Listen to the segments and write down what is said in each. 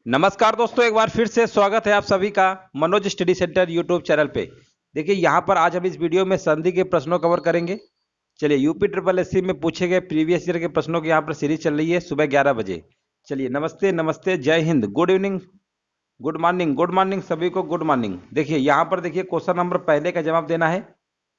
नमस्कार दोस्तों, एक बार फिर से स्वागत है आप सभी का Manoj study centre YouTube channel पे। देखिए यहाँ पर आज हम इस वीडियो में संधि के प्रश्नों कवर करेंगे। चलिए यूपी ट्रिपल एससी में पूछे गए प्रीवियस ईयर के प्रश्नों की यहाँ पर सीरीज चल रही है सुबह 11 बजे। चलिए नमस्ते नमस्ते, जय Hind, good evening, good morning सभी को, गुड मॉर्निंग। देखिए यहाँ पर देखिए क्वेश्चन नंबर पहले का जवाब देना है।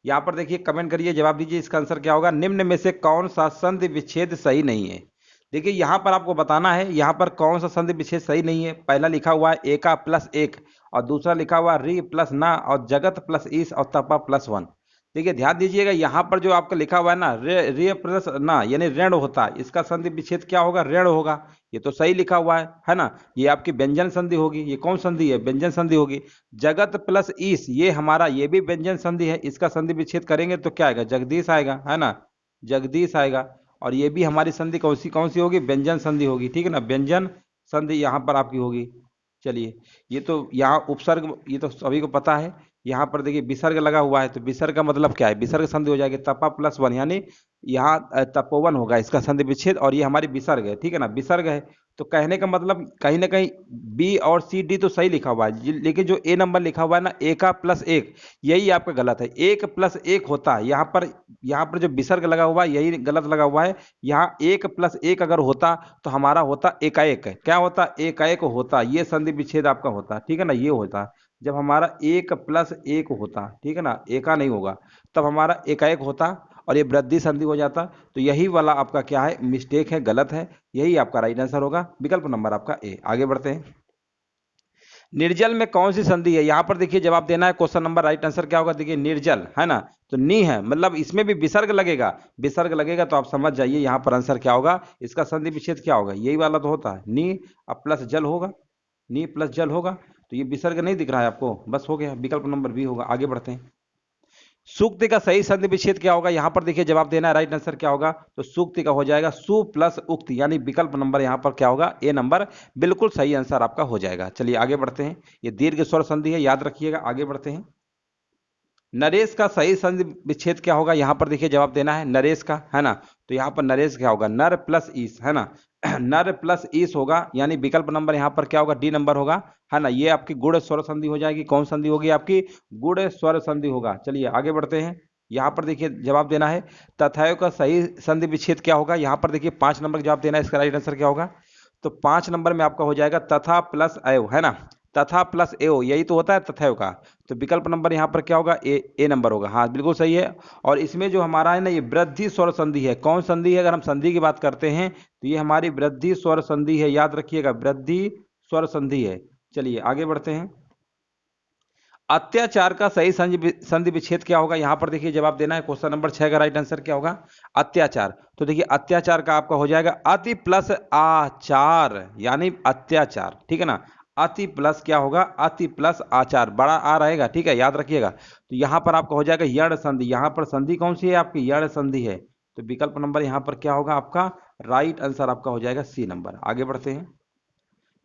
यहाँ पर देखिए कमेंट करिए, जवाब दीजिए, इसका आंसर क्या होगा। निम्न में से कौन सा संधि विच्छेद सही नहीं है। देखिए यहाँ पर आपको बताना है यहाँ पर कौन सा संधि विच्छेद सही नहीं है। पहला लिखा हुआ है एका प्लस एक, और दूसरा लिखा हुआ रि प्लस ना, और जगत प्लस ईस, और तपा प्लस वन। देखिए ध्यान दीजिएगा, यहाँ पर जो आपका लिखा हुआ है ना रे प्लस ना यानी ऋण होता है, इसका संधि विच्छेद क्या होगा, ऋण होगा। ये तो सही लिखा हुआ है ना। ये आपकी व्यंजन संधि होगी। ये कौन संधि है, व्यंजन संधि होगी। जगत प्लस ईस ये हमारा ये भी व्यंजन संधि है, इसका संधि विच्छेद करेंगे तो क्या आएगा, जगदीश आएगा, है ना, जगदीश आएगा। और ये भी हमारी संधि कौन सी होगी, व्यंजन संधि होगी, ठीक है ना, व्यंजन संधि यहाँ पर आपकी होगी। चलिए ये तो यहाँ उपसर्ग, ये तो सभी को पता है। यहाँ पर देखिए विसर्ग लगा हुआ है, तो विसर्ग का मतलब क्या है, विसर्ग संधि हो जाएगी तपा प्लस वन, यानी यहाँ तपोवन होगा इसका संधि विच्छेद, और ये हमारी विसर्ग है, ठीक है ना, विसर्ग है। तो कहने का मतलब कहीं ना कहीं बी और सी डी तो सही लिखा हुआ है, लेकिन जो ए नंबर लिखा हुआ है ना, ए का प्लस एक, यही आपका गलत है। एक प्लस एक होता है यहाँ पर जो विसर्ग लगा हुआ है यही गलत लगा हुआ है। यहाँ एक प्लस एक अगर होता तो हमारा होता एकाएक है। क्या होता, एकाएक होता, ये संधि विच्छेद आपका होता, ठीक है ना, ये होता जब हमारा एक प्लस एक होता, ठीक है ना, एका नहीं होगा, तब हमारा एकाएक होता और ये वृद्धि संधि हो जाता। तो यही वाला आपका क्या है, मिस्टेक है, गलत है। यही आपका राइट आंसर होगा, विकल्प नंबर आपका ए। आगे बढ़ते हैं। निर्जल में कौन सी संधि है, यहां पर देखिए जवाब देना है। क्वेश्चन नंबर राइट आंसर क्या होगा, देखिए निर्जल है ना, तो नी है, मतलब इसमें भी विसर्ग लगेगा। विसर्ग लगेगा तो आप समझ जाइए यहां पर आंसर क्या होगा, इसका संधि विच्छेद क्या होगा, यही वाला तो होता है नी, अब प्लस जल होगा, नी प्लस जल होगा। तो ये विसर्ग नहीं दिख रहा है आपको, बस हो गया, विकल्प नंबर बी होगा। आगे बढ़ते हैं। सूक्ति का सही संधि विच्छेद क्या होगा, यहां पर देखिए जवाब देना है। राइट आंसर क्या होगा, तो सूक्ति का हो जाएगा सु प्लस उक्ति, यानी विकल्प नंबर यहां पर क्या होगा, ए नंबर बिल्कुल सही आंसर आपका हो जाएगा। चलिए आगे बढ़ते हैं। ये दीर्घ स्वर संधि है, याद रखिएगा। आगे बढ़ते हैं। नरेश का सही संधि विच्छेद क्या होगा, यहां पर देखिए जवाब देना है नरेश का, है ना। तो यहां पर नरेश क्या होगा, नर प्लस ईस, है ना, नर प्लस ईस होगा, यानी विकल्प नंबर यहां पर क्या होगा, डी नंबर होगा, है ना। ये आपकी गुण स्वर संधि हो जाएगी। कौन संधि होगी आपकी, गुण स्वर संधि होगा। चलिए आगे बढ़ते हैं। यहां पर देखिए जवाब देना है तथायो का सही संधि विच्छेद क्या होगा, यहां पर देखिए 5 नंबर का जवाब देना है। इसका राइट आंसर क्या होगा, तो 5 नंबर में आपका हो जाएगा तथा प्लस अयो, है ना, तथा प्लस एओ, यही तो होता है तथैव का। तो विकल्प नंबर यहाँ पर क्या होगा, ए नंबर होगा। हाँ बिल्कुल सही है। और इसमें जो हमारा है ना, ये वृद्धि स्वर संधि है। कौन संधि है, अगर हम संधि की बात करते हैं तो ये हमारी वृद्धि स्वर संधि है, याद रखिएगा, वृद्धि स्वर संधि है। चलिए आगे बढ़ते हैं। अत्याचार का सही संधि विच्छेद क्या होगा, यहां पर देखिए जवाब देना है। क्वेश्चन नंबर 6 का राइट आंसर क्या होगा, अत्याचार। तो देखिए अत्याचार का आपका हो जाएगा अति प्लस आचार, यानी अत्याचार, ठीक है ना। अति प्लस क्या होगा, अति प्लस आचार, बड़ा आ रहेगा, ठीक है, याद रखिएगा। तो यहां पर आपका हो जाएगा यण संधि। यहां पर संधि कौन सी है आपकी, यण संधि है। तो विकल्प नंबर यहां पर क्या होगा आपका, राइट आंसर आपका हो जाएगा सी नंबर। आगे बढ़ते हैं।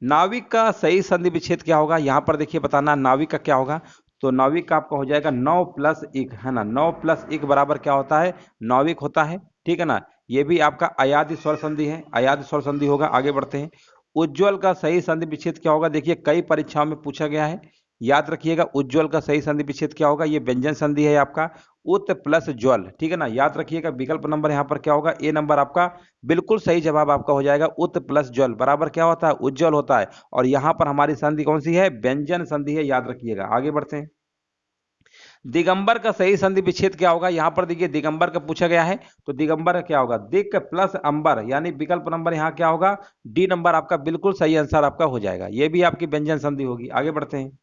नाविक का सही संधि विच्छेद क्या होगा, यहां पर देखिए बताना नाविक का क्या होगा। तो नाविक का आपका हो जाएगा 9 प्लस 1, है ना, 9 प्लस 1 बराबर क्या होता है, नाविक होता है, ठीक है ना। ये भी आपका अयादि स्वर संधि है, अयादि स्वर संधि होगा। आगे बढ़ते हैं। उज्ज्वल का सही संधि विच्छेद क्या होगा, देखिए कई परीक्षाओं में पूछा गया है, याद रखिएगा। उज्ज्वल का सही संधि विच्छेद क्या होगा, ये व्यंजन संधि है आपका, उत प्लस ज्वल, ठीक है ना, याद रखिएगा। विकल्प नंबर यहाँ पर क्या होगा, ए नंबर आपका बिल्कुल सही जवाब आपका हो जाएगा। उत प्लस ज्वल बराबर क्या होता है, उज्ज्वल होता है। और यहाँ पर हमारी संधि कौन सी है, व्यंजन संधि है, याद रखिएगा। आगे बढ़ते हैं। दिगंबर का सही संधि विच्छेद क्या होगा, यहां पर देखिए दिगंबर का पूछा गया है। तो दिगंबर का क्या होगा, दिक प्लस अंबर, यानी विकल्प नंबर यहाँ क्या होगा, डी नंबर आपका बिल्कुल सही आंसर आपका हो जाएगा। ये भी आपकी व्यंजन संधि होगी। आगे बढ़ते हैं।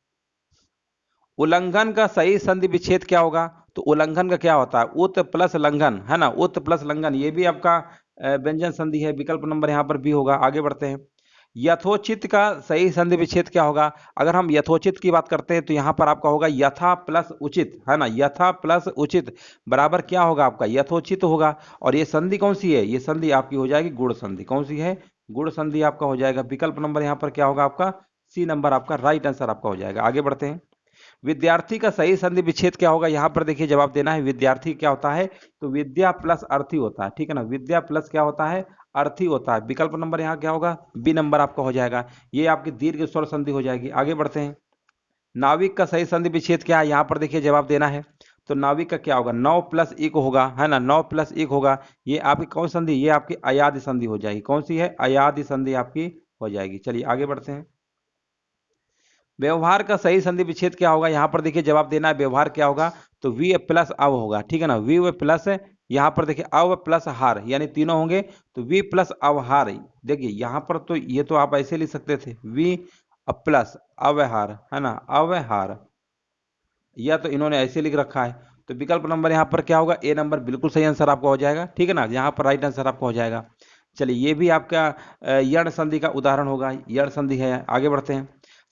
उल्लंघन का सही संधि विच्छेद क्या होगा, तो उल्लंघन का क्या होता है, उत प्लस लंघन, है ना, उत प्लस लंघन, ये भी आपका व्यंजन संधि है। विकल्प नंबर यहाँ पर भी होगा। आगे बढ़ते हैं। यथोचित का सही संधि विच्छेद क्या होगा, अगर हम यथोचित की बात करते हैं तो यहाँ पर आपका होगा यथा प्लस उचित, है ना, यथा प्लस उचित बराबर क्या होगा आपका, यथोचित होगा। और ये संधि कौन सी है, ये संधि आपकी हो जाएगी गुण संधि। कौन सी है, गुण संधि आपका हो जाएगा। विकल्प नंबर यहाँ पर क्या होगा आपका, सी नंबर आपका राइट आंसर आपका हो जाएगा। आगे बढ़ते हैं। विद्यार्थी का सही संधि विच्छेद क्या होगा, यहाँ पर देखिए जवाब देना है। विद्यार्थी क्या होता है, तो विद्या प्लस अर्थी होता है, ठीक है ना। विद्या प्लस क्या होता है, अर्थी होता है। विकल्प नंबर यहाँ क्या होगा, बी नंबर आपका हो जाएगा। ये आपकी दीर्घ स्वर संधि हो जाएगी। आगे बढ़ते हैं। नाविक का सही संधि विच्छेद क्या है, यहाँ पर देखिए जवाब देना है। तो नाविक का क्या होगा, 9 प्लस एक होगा, है ना, 9 प्लस एक होगा। ये आपकी कौन संधि, ये आपकी अयादि संधि हो जाएगी। कौन सी है, अयादि संधि आपकी हो जाएगी। चलिए आगे बढ़ते हैं। व्यवहार का सही संधि विच्छेद क्या होगा, यहाँ पर देखिए जवाब देना है। व्यवहार क्या होगा, तो वी प्लस अव होगा, ठीक है ना। वी प्लस, यहाँ पर देखिए अव प्लस हार, यानी तीनों होंगे, तो वी प्लस अवहार। देखिए यहाँ पर तो ये तो आप ऐसे लिख सकते थे, वी प्लस अवहार, है ना, अवहार, या तो इन्होंने ऐसे लिख रखा है। तो विकल्प नंबर यहाँ पर क्या होगा, ए नंबर बिल्कुल सही आंसर आपका हो जाएगा, ठीक है ना। यहाँ पर राइट आंसर आपका हो जाएगा। चलिए ये भी आपका यण संधि का उदाहरण होगा, यण संधि है। आगे बढ़ते हैं।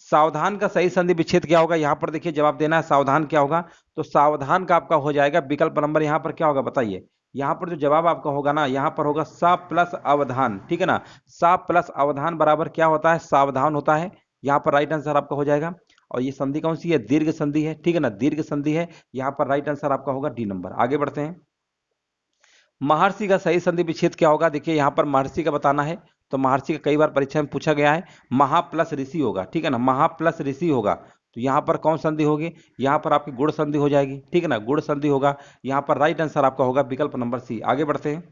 सावधान का सही संधि विच्छेद क्या होगा, यहाँ पर देखिए जवाब देना है। सावधान क्या होगा, तो सावधान का आपका हो जाएगा विकल्प नंबर यहाँ पर क्या होगा बताइए। यहाँ पर जो जवाब आपका होगा ना, यहाँ पर होगा सा प्लस अवधान, ठीक है ना। सा प्लस अवधान बराबर क्या होता है, सावधान होता है। यहाँ पर राइट आंसर आपका हो जाएगा। और ये संधि कौन सी है, दीर्घ संधि है, ठीक है ना, दीर्घ संधि है। यहाँ पर राइट आंसर आपका होगा डी नंबर। आगे बढ़ते हैं। महर्षि का सही संधि विच्छेद क्या होगा, देखिए यहाँ पर महर्षि का बताना है। तो महर्षि का कई बार परीक्षा में पूछा गया है। महा प्लस ऋषि होगा, ठीक है ना, महा प्लस ऋषि होगा। तो यहाँ पर कौन संधि होगी, यहाँ पर आपकी गुण संधि हो जाएगी, ठीक है ना, गुण संधि होगा। यहाँ पर राइट आंसर आपका होगा विकल्प नंबर सी। आगे बढ़ते हैं।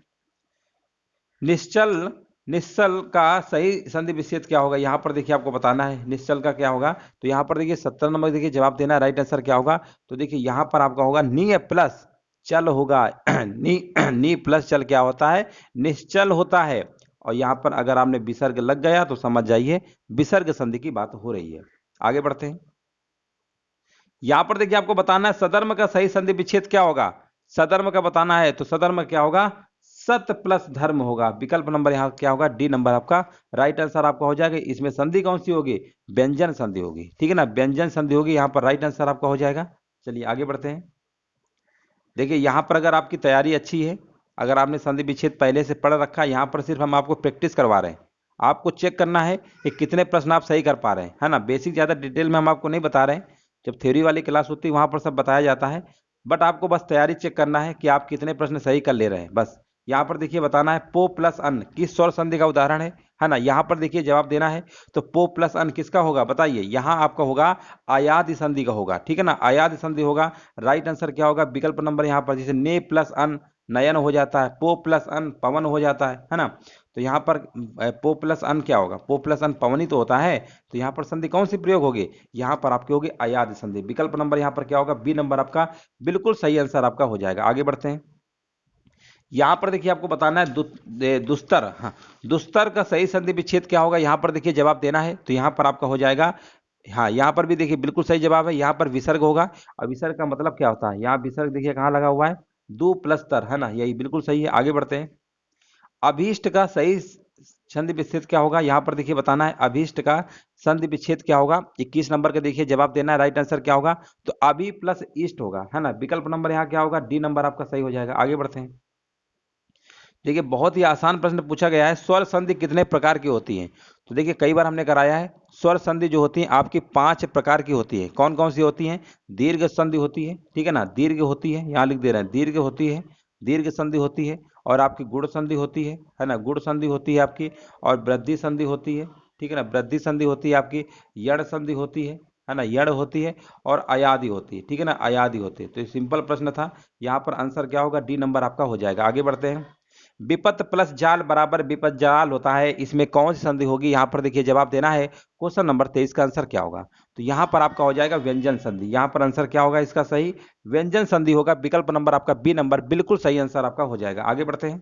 निश्चल, निश्चल का सही संधि विच्छेद क्या होगा, यहाँ पर देखिए आपको बताना है निश्चल का क्या होगा। तो यहाँ पर देखिए 70 नंबर देखिए जवाब देना है। राइट आंसर क्या होगा, तो देखिए यहाँ पर आपका होगा नी प्लस चल होगा। नी प्लस चल क्या होता है, निश्चल होता है। और यहाँ पर अगर आपने विसर्ग लग गया तो समझ जाइए विसर्ग संधि की बात हो रही है। आगे बढ़ते हैं। यहाँ पर देखिए आपको बताना है सदर्म का सही संधि विच्छेद क्या होगा। सदर्म का बताना है, तो सदर्म क्या होगा, सत प्लस धर्म होगा। विकल्प नंबर यहाँ क्या होगा, डी नंबर आपका राइट आंसर आपका हो जाएगा। इसमें संधि कौन सी होगी, व्यंजन संधि होगी, ठीक है ना, व्यंजन संधि होगी। यहाँ पर राइट आंसर आपका हो जाएगा। चलिए आगे बढ़ते हैं। देखिए यहाँ पर अगर आपकी तैयारी अच्छी है, अगर आपने संधि विच्छेद पहले से पढ़ रखा है, यहाँ पर सिर्फ हम आपको प्रैक्टिस करवा रहे हैं। आपको चेक करना है कि कितने प्रश्न आप सही कर पा रहे हैं, है ना। बेसिक ज़्यादा डिटेल में हम आपको नहीं बता रहे हैं। जब थ्योरी वाली क्लास होती है वहाँ पर सब बताया जाता है। बट आपको बस तैयारी चेक करना है कि आप कितने प्रश्न सही कर ले रहे हैं, बस। यहाँ पर देखिए बताना है पो प्लस अन किस स्वर संधि का उदाहरण है ना। यहाँ पर देखिए जवाब देना है। तो पो प्लस अन किसका होगा बताइए, यहाँ आपका होगा आयादी संधि का होगा, ठीक है ना, आयादी संधि होगा। राइट आंसर क्या होगा, विकल्प नंबर यहाँ पर जैसे ने प्लस अन नयन हो जाता है, पो प्लस अन पवन हो जाता है ना। तो यहाँ पर पो प्लस अन क्या होगा, पो प्लस अन पवन ही तो होता है। तो यहाँ पर संधि कौन सी प्रयोग होगी, यहाँ पर आपकी होगी अयाद संधि। विकल्प नंबर यहाँ पर क्या होगा, बी नंबर आपका बिल्कुल सही आंसर आपका हो जाएगा। आगे बढ़ते हैं। यहाँ पर देखिए आपको बताना है दुस्तर, हाँ, दुस्तर का सही संधि विच्छेद क्या होगा, यहाँ पर देखिए जवाब देना है। तो यहाँ पर आपका हो जाएगा, हाँ, यहाँ पर भी देखिए बिल्कुल सही जवाब है। यहाँ पर विसर्ग होगा। और विसर्ग का मतलब क्या होता है, यहाँ विसर्ग देखिए कहाँ लगा हुआ है, दु प्लस तर, है ना, यही बिल्कुल सही है। आगे बढ़ते हैं। अभीष्ट का सही संधि विच्छेद क्या होगा, यहाँ पर देखिए बताना है अभीष्ट का संधि विच्छेद क्या होगा। 21 नंबर का देखिए जवाब देना है। राइट आंसर क्या होगा, तो अभी प्लस ईस्ट होगा, है ना। विकल्प नंबर यहाँ क्या होगा, डी नंबर आपका सही हो जाएगा। आगे बढ़ते हैं। देखिए बहुत ही आसान प्रश्न पूछा गया है, स्वर संधि कितने प्रकार की होती हैं। तो देखिए कई बार हमने कराया है, स्वर संधि जो होती है आपकी 5 प्रकार की होती है। कौन कौन सी होती हैं, दीर्घ संधि होती है, ठीक है ना, दीर्घ होती है, यहाँ लिख दे रहे हैं, दीर्घ होती है, दीर्घ संधि होती है। और आपकी गुण संधि होती है ना, गुण संधि होती है आपकी। और वृद्धि संधि होती है, ठीक है ना, वृद्धि संधि होती है आपकी। यण संधि होती है ना, यण होती है। और अयादि होती है, ठीक है ना, अयादि होती है। तो ये सिंपल प्रश्न था, यहाँ पर आंसर क्या होगा, डी नंबर आपका हो जाएगा। आगे बढ़ते हैं। विपत प्लस जाल बराबर विपत जाल होता है, इसमें कौन सी संधि होगी, यहाँ पर देखिए जवाब देना है। क्वेश्चन नंबर 23 का आंसर क्या होगा, तो यहाँ पर आपका हो जाएगा व्यंजन संधि। यहाँ पर आंसर क्या होगा इसका सही, व्यंजन संधि होगा। विकल्प नंबर आपका बी नंबर बिल्कुल सही आंसर आपका हो जाएगा। आगे बढ़ते हैं।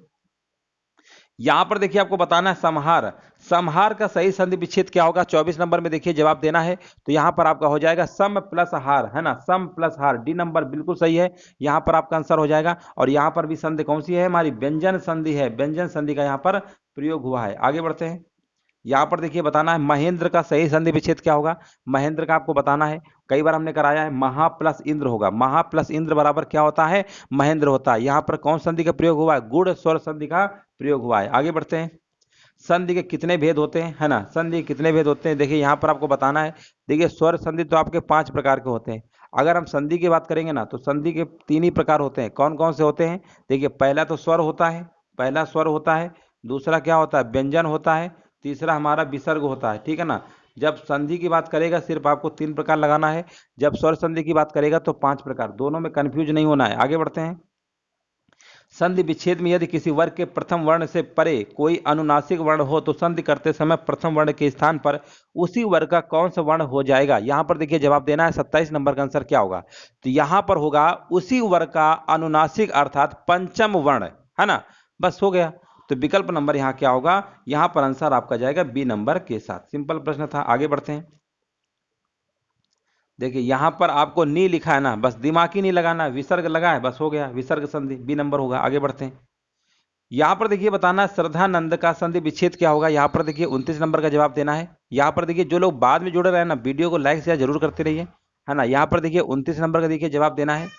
यहां पर देखिए आपको बताना है समहार, समहार का सही संधि विच्छेद क्या होगा, 24 नंबर में देखिए जवाब देना है। तो यहां पर आपका हो जाएगा सम प्लस हार, है ना, सम प्लस हार, डी नंबर बिल्कुल सही है। यहां पर आपका आंसर हो जाएगा। और यहां पर भी संधि कौन सी है हमारी, व्यंजन संधि है, व्यंजन संधि का यहां पर प्रयोग हुआ है। आगे बढ़ते हैं। यहाँ पर देखिए बताना है महेंद्र का सही संधि विच्छेद क्या होगा, महेंद्र का आपको बताना है। कई बार हमने कराया है, महा प्लस इंद्र होगा, महा प्लस इंद्र बराबर क्या होता है, महेंद्र होता है। यहाँ पर कौन संधि का प्रयोग हुआ है, गुण स्वर संधि का प्रयोग हुआ है। आगे बढ़ते हैं। संधि के कितने भेद होते हैं, है ना, संधि के कितने भेद होते हैं, देखिए यहाँ पर आपको बताना है। देखिए स्वर संधि तो आपके 5 प्रकार के होते हैं। अगर हम संधि की बात करेंगे ना तो संधि के 3 ही प्रकार होते हैं। कौन कौन से होते हैं? देखिए, पहला तो स्वर होता है, पहला स्वर होता है, दूसरा क्या होता है? व्यंजन होता है, तीसरा हमारा विसर्ग होता है, ठीक है ना। जब संधि की बात करेगा सिर्फ आपको 3 प्रकार लगाना है, जब स्वर संधि की बात करेगा तो 5 प्रकार। दोनों में कंफ्यूज नहीं होना है। आगे बढ़ते हैं। संधि विच्छेद में यदि किसी वर्ग के प्रथम वर्ण से परे कोई अनुनासिक वर्ण हो तो संधि करते समय प्रथम वर्ण के स्थान पर उसी वर्ग का कौन सा वर्ण हो जाएगा? यहां पर देखिए जवाब देना है। 27 नंबर का आंसर क्या होगा? तो यहां पर होगा उसी वर्ग का अनुनासिक अर्थात पंचम वर्ण, है ना। बस हो गया। तो विकल्प नंबर यहां क्या होगा? यहां पर आंसर आपका जाएगा बी नंबर के साथ। सिंपल प्रश्न था। आगे बढ़ते हैं। देखिए यहां पर आपको नी लिखा है ना, बस दिमाग ही नहीं लगाना, विसर्ग लगा है, बस हो गया। विसर्ग संधि बी नंबर होगा। आगे बढ़ते हैं। यहां पर देखिए बताना श्रद्धानंद का संधि विच्छेद क्या होगा? यहां पर देखिए 29 नंबर का जवाब देना है। यहां पर देखिए जो लोग बाद में जुड़े रहे ना, वीडियो को लाइक शेयर जरूर करते रहिए, है ना। यहां पर देखिए 29 नंबर का देखिए जवाब देना है।